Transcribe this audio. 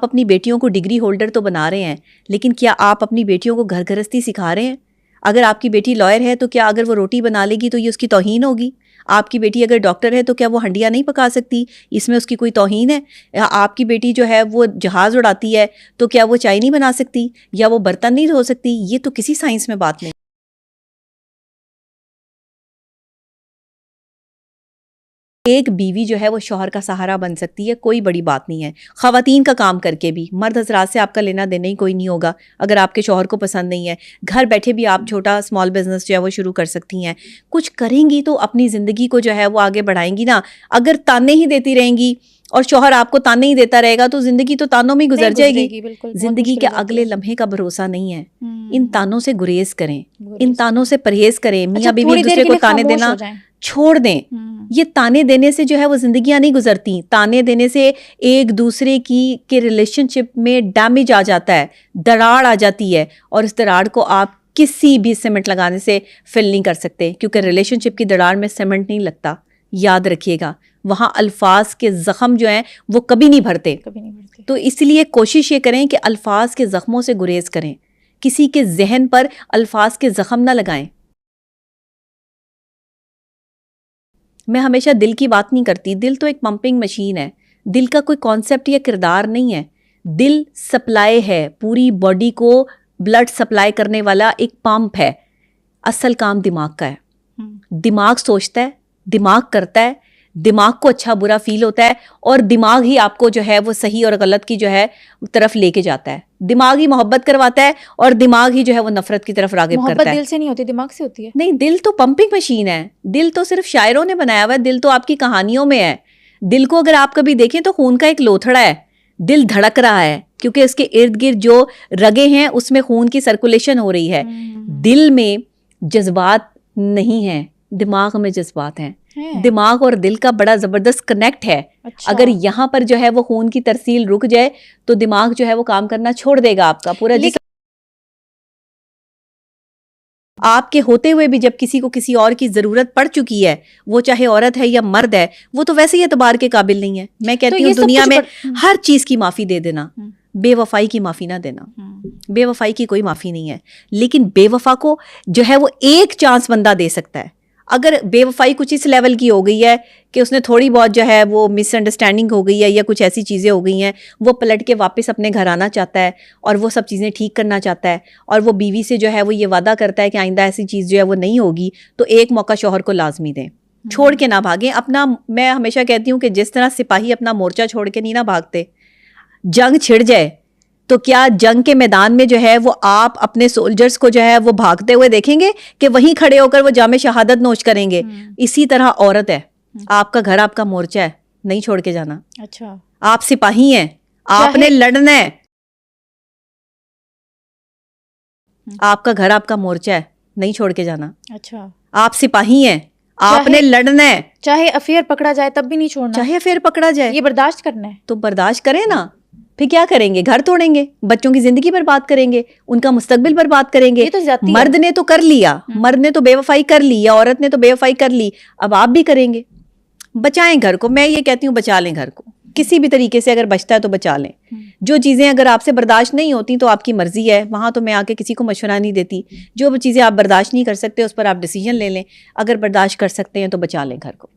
اپنی بیٹیوں کو ڈگری ہولڈر تو بنا رہے ہیں, لیکن کیا آپ اپنی بیٹیوں کو گھر گھرستی سکھا رہے ہیں؟ اگر آپ کی بیٹی لائر ہے تو کیا اگر وہ روٹی بنا لے گی تو یہ اس کی توہین ہوگی؟ آپ کی بیٹی اگر ڈاکٹر ہے تو کیا وہ ہنڈیاں نہیں پکا سکتی؟ اس میں اس کی کوئی توہین ہے؟ آپ کی بیٹی جو ہے وہ جہاز اڑاتی ہے تو کیا وہ چائے نہیں بنا سکتی یا وہ برتن نہیں دھو سکتی؟ یہ تو کسی سائنس میں بات نہیں. ایک بیوی جو ہے وہ شوہر کا سہارا بن سکتی ہے, کوئی بڑی بات نہیں ہے. خواتین کا کام کر کے بھی مرد حضرات سے آپ کا لینا دینا ہی کوئی نہیں ہوگا. اگر آپ کے شوہر کو پسند نہیں ہے, گھر بیٹھے بھی آپ چھوٹا اسمال بزنس جو ہے وہ شروع کر سکتی ہیں. کچھ کریں گی تو اپنی زندگی کو جو ہے وہ آگے بڑھائیں گی نا. اگر تانے ہی دیتی رہیں گی اور شوہر آپ کو تانے ہی دیتا رہے گا تو زندگی تو تانوں میں گزر جائے گی. زندگی کے اگلے لمحے کا بھروسہ نہیں ہے. ان تانوں سے گریز کریں, ان تانوں سے پرہیز کریں. میاں بیوی ایک دوسرے کو تانے دینا چھوڑ دیں. یہ تانے دینے سے جو ہے وہ زندگیاں نہیں گزرتی. تانے دینے سے ایک دوسرے کے ریلیشن شپ میں ڈیمیج آ جاتا ہے, دراڑ آ جاتی ہے, اور اس دراڑ کو آپ کسی بھی سیمنٹ لگانے سے فل نہیں کر سکتے, کیونکہ ریلیشن شپ کی دراڑ میں سیمنٹ نہیں لگتا. یاد رکھیے گا, وہاں الفاظ کے زخم جو ہیں وہ کبھی نہیں بھرتے. تو اس لیے کوشش یہ کریں کہ الفاظ کے زخموں سے گریز کریں, کسی کے ذہن پر الفاظ کے زخم نہ لگائیں. میں ہمیشہ دل کی بات نہیں کرتی. دل تو ایک پمپنگ مشین ہے. دل کا کوئی کانسیپٹ یا کردار نہیں ہے. دل سپلائی ہے, پوری باڈی کو بلڈ سپلائی کرنے والا ایک پمپ ہے. اصل کام دماغ کا ہے. دماغ سوچتا ہے, دماغ کرتا ہے, دماغ کو اچھا برا فیل ہوتا ہے, اور دماغ ہی آپ کو جو ہے وہ صحیح اور غلط کی جو ہے طرف لے کے جاتا ہے. دماغ ہی محبت کرواتا ہے اور دماغ ہی جو ہے وہ نفرت کی طرف راغب کرتا ہے. محبت دل سے نہیں ہوتی, دماغ سے ہوتی ہے. نہیں, دل تو پمپنگ مشین ہے. دل تو صرف شاعروں نے بنایا ہوا ہے. دل تو آپ کی کہانیوں میں ہے. دل کو اگر آپ کبھی دیکھیں تو خون کا ایک لوتھڑا ہے. دل دھڑک رہا ہے کیونکہ اس کے ارد گرد جو رگیں ہیں اس میں خون کی سرکولیشن ہو رہی ہے. دل میں جذبات نہیں ہیں, دماغ میں جذبات ہیں. دماغ اور دل کا بڑا زبردست کنیکٹ ہے. اگر یہاں پر جو ہے وہ خون کی ترسیل رک جائے تو دماغ جو ہے وہ کام کرنا چھوڑ دے گا. آپ کا پورا جسم آپ کے ہوتے ہوئے بھی جب کسی کو کسی اور کی ضرورت پڑ چکی ہے, وہ چاہے عورت ہے یا مرد ہے, وہ تو ویسے ہی اعتبار کے قابل نہیں ہے. میں کہتی ہوں دنیا میں ہر چیز کی معافی دے دینا, بے وفائی کی معافی نہ دینا. بے وفائی کی کوئی معافی نہیں ہے, لیکن بے وفا کو جو ہے وہ ایک چانس بندہ دے سکتا ہے. اگر بے وفائی کچھ اس لیول کی ہو گئی ہے کہ اس نے تھوڑی بہت جو ہے وہ مس انڈرسٹینڈنگ ہو گئی ہے یا کچھ ایسی چیزیں ہو گئی ہیں, وہ پلٹ کے واپس اپنے گھر آنا چاہتا ہے اور وہ سب چیزیں ٹھیک کرنا چاہتا ہے, اور وہ بیوی سے جو ہے وہ یہ وعدہ کرتا ہے کہ آئندہ ایسی چیز جو ہے وہ نہیں ہوگی, تو ایک موقع شوہر کو لازمی دیں, چھوڑ کے نہ بھاگیں. اپنا میں ہمیشہ کہتی ہوں کہ جس طرح سپاہی اپنا مورچہ چھوڑ کے نہیں نہ بھاگتے, جنگ چھڑ جائے تو کیا جنگ کے میدان میں جو ہے وہ آپ اپنے سولجرز کو جو ہے وہ بھاگتے ہوئے دیکھیں گے کہ وہیں کھڑے ہو کر وہ جام شہادت نوش کریں گے؟ اسی طرح عورت ہے, آپ کا گھر آپ کا مورچہ ہے, نہیں چھوڑ کے جانا. اچھا, آپ سپاہی ہیں, آپ نے لڑنا ہے. آپ کا گھر آپ کا مورچہ ہے, نہیں چھوڑ کے جانا. اچھا, آپ سپاہی ہیں, آپ نے لڑنا ہے. چاہے افیئر پکڑا جائے تب بھی نہیں چھوڑنا. چاہے افیئر پکڑا جائے, یہ برداشت کرنا ہے. تو برداشت کریں نا. پھر کیا کریں گے؟ گھر توڑیں گے, بچوں کی زندگی برباد کریں گے, ان کا مستقبل برباد کریں گے. مرد نے تو کر لیا, مرد نے تو بے وفائی کر لی, یا عورت نے تو بے وفائی کر لی, اب آپ بھی کریں گے. بچائیں گھر کو. میں یہ کہتی ہوں بچا لیں گھر کو کسی بھی طریقے سے, اگر بچتا ہے تو بچا لیں. جو چیزیں اگر آپ سے برداشت نہیں ہوتی تو آپ کی مرضی ہے, وہاں تو میں آ کے کسی کو مشورہ نہیں دیتی. جو چیزیں آپ برداشت نہیں کر سکتے اس پر آپ ڈیسیجن لے لیں. اگر برداشت کر سکتے ہیں تو بچا لیں گھر کو.